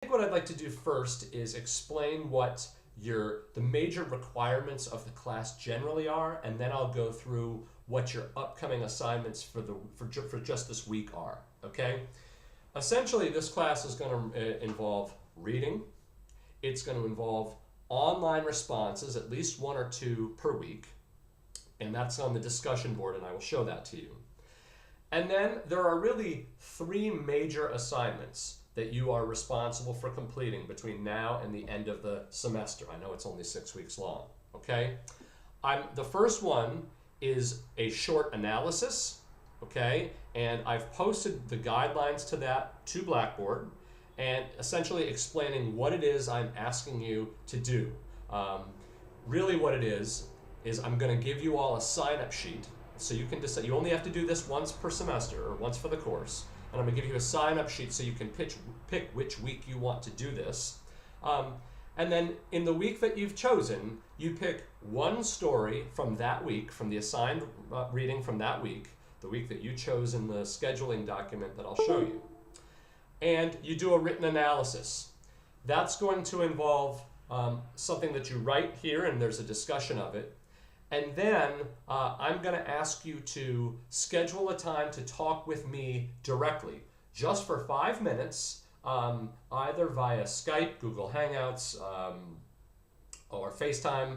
think what I'd like to do first is explain what the major requirements of the class generally are, and then I'll go through what your upcoming assignments for just this week are. Okay? Essentially, this class is going to involve reading. It's going to involve online responses, at least one or two per week, and that's on the discussion board, and I will show that to you. And then there are really three major assignments that you are responsible for completing between now and the end of the semester. I know it's only 6 weeks long, okay? The first one is a short analysis, okay? And I've posted the guidelines to that to Blackboard and essentially explaining what it is I'm asking you to do. Really what it is I'm going to give you all a sign-up sheet. So you can decide, you only have to do this once per semester or once for the course. And I'm going to give you a sign-up sheet so you can pick which week you want to do this. And then in the week that you've chosen, you pick one story from that week, from the assigned reading from that week, the week that you chose in the scheduling document that I'll show you. And you do a written analysis. That's going to involve something that you write here, and there's a discussion of it. And then I'm going to ask you to schedule a time to talk with me directly, just for 5 minutes, either via Skype, Google Hangouts, or FaceTime,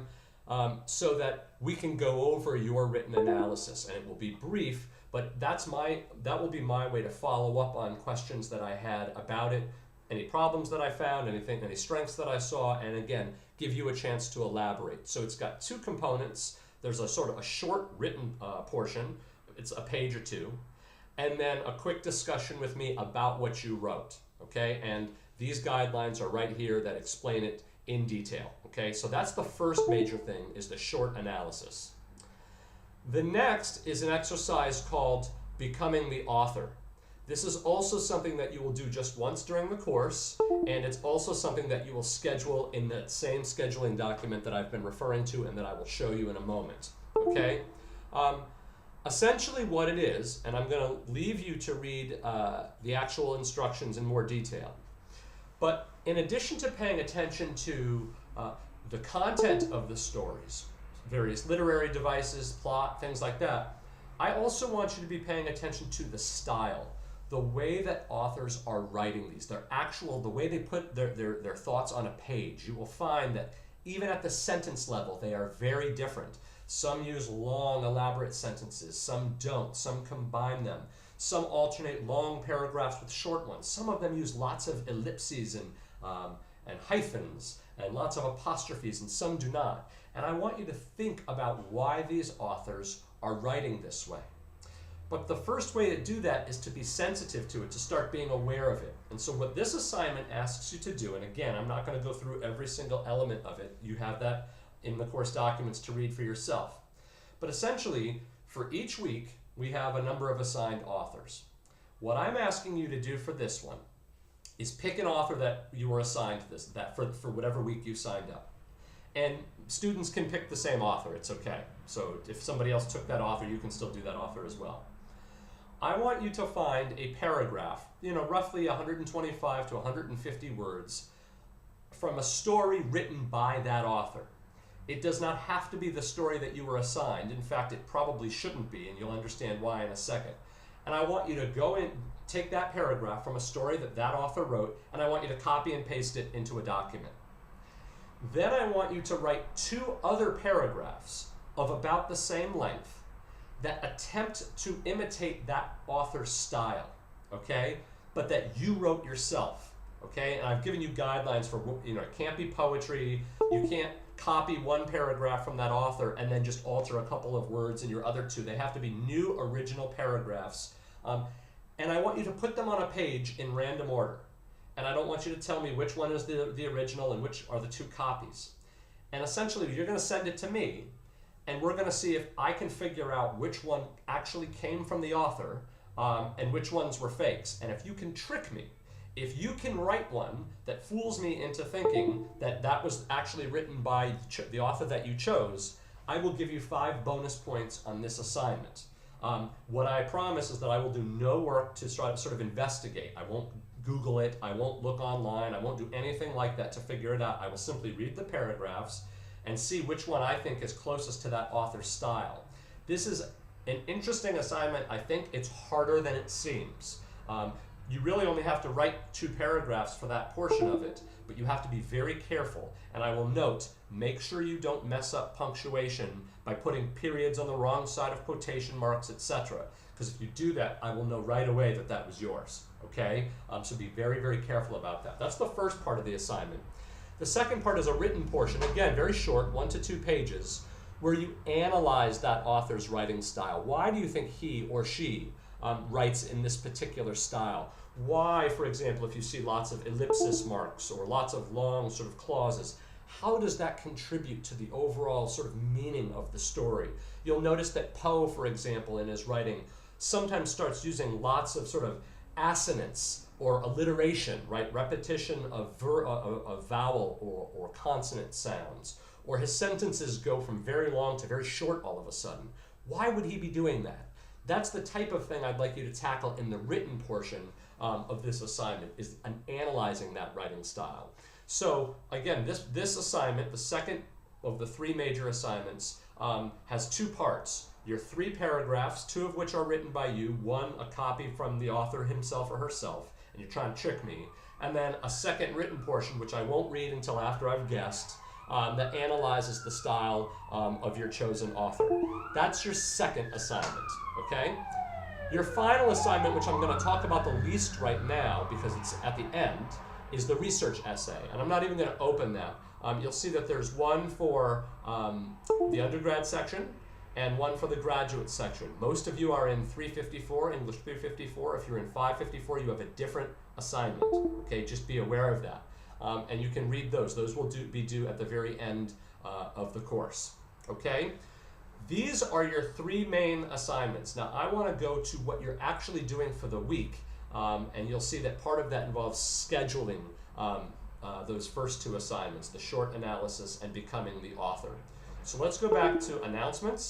so that we can go over your written analysis. And it will be brief, but that will be my way to follow up on questions that I had about it, any problems that I found, any strengths that I saw, and again, give you a chance to elaborate. So it's got two components. There's a sort of a short written portion, it's a page or two, and then a quick discussion with me about what you wrote, okay? And these guidelines are right here that explain it in detail, okay? So that's the first major thing, is the short analysis. The next is an exercise called Becoming the Author. This is also something that you will do just once during the course, and it's also something that you will schedule in that same scheduling document that I've been referring to and that I will show you in a moment, okay? Essentially what it is, and I'm going to leave you to read the actual instructions in more detail, but in addition to paying attention to the content of the stories, various literary devices, plot, things like that, I also want you to be paying attention to the style. The way that authors are writing these, the way they put their thoughts on a page. You will find that even at the sentence level, they are very different. Some use long, elaborate sentences, some don't, some combine them. Some alternate long paragraphs with short ones. Some of them use lots of ellipses and hyphens and lots of apostrophes, and some do not. And I want you to think about why these authors are writing this way. But the first way to do that is to be sensitive to it, to start being aware of it. And so what this assignment asks you to do, and again, I'm not going to go through every single element of it. You have that in the course documents to read for yourself. But essentially, for each week, we have a number of assigned authors. What I'm asking you to do for this one is pick an author that you were assigned for whatever week you signed up. And students can pick the same author, it's okay. So if somebody else took that author, you can still do that author as well. I want you to find a paragraph, roughly 125 to 150 words, from a story written by that author. It does not have to be the story that you were assigned. In fact, it probably shouldn't be, and you'll understand why in a second. And I want you to go in, take that paragraph from a story that author wrote, and I want you to copy and paste it into a document. Then I want you to write 2 other paragraphs of about the same length that attempt to imitate that author's style, okay? But that you wrote yourself, okay? And I've given you guidelines for, it can't be poetry. You can't copy one paragraph from that author and then just alter a couple of words in your other 2. They have to be new original paragraphs. And I want you to put them on a page in random order. And I don't want you to tell me which one is the original and which are the 2 copies. And essentially, you're going to send it to me, and we're going to see if I can figure out which one actually came from the author and which ones were fakes. And if you can trick me, if you can write one that fools me into thinking that was actually written by the author that you chose, I will give you 5 bonus points on this assignment. What I promise is that I will do no work to sort of investigate. I won't Google it. I won't look online. I won't do anything like that to figure it out. I will simply read the paragraphs and see which one I think is closest to that author's style. This is an interesting assignment. I think it's harder than it seems. You really only have to write 2 paragraphs for that portion of it, but you have to be very careful. And I will note, make sure you don't mess up punctuation by putting periods on the wrong side of quotation marks, etc. Because if you do that, I will know right away that that was yours, okay? So be very, very careful about that. That's the first part of the assignment. The second part is a written portion, again, very short, 1 to 2 pages, where you analyze that author's writing style. Why do you think he or she writes in this particular style? Why, for example, if you see lots of ellipsis marks or lots of long sort of clauses, how does that contribute to the overall sort of meaning of the story? You'll notice that Poe, for example, in his writing, sometimes starts using lots of sort of assonance or alliteration, right? Repetition of vowel or consonant sounds. Or his sentences go from very long to very short all of a sudden. Why would he be doing that? That's the type of thing I'd like you to tackle in the written portion of this assignment, is analyzing that writing style. So again, this assignment, the second of the 3 major assignments, has 2 parts. Your 3 paragraphs, 2 of which are written by you, 1 a copy from the author himself or herself, and you're trying to trick me, and then a second written portion, which I won't read until after I've guessed, that analyzes the style of your chosen author. That's your second assignment, okay? Your final assignment, which I'm going to talk about the least right now because it's at the end, is the research essay. And I'm not even going to open that. You'll see that there's one for the undergrad section and one for the graduate section. Most of you are in 354, English 354. If you're in 554, you have a different assignment, okay? Just be aware of that. And you can read those. Those will be due at the very end of the course, okay? These are your 3 main assignments. Now, I want to go to what you're actually doing for the week, and you'll see that part of that involves scheduling those first 2 assignments, the short analysis and becoming the author. So let's go back to announcements.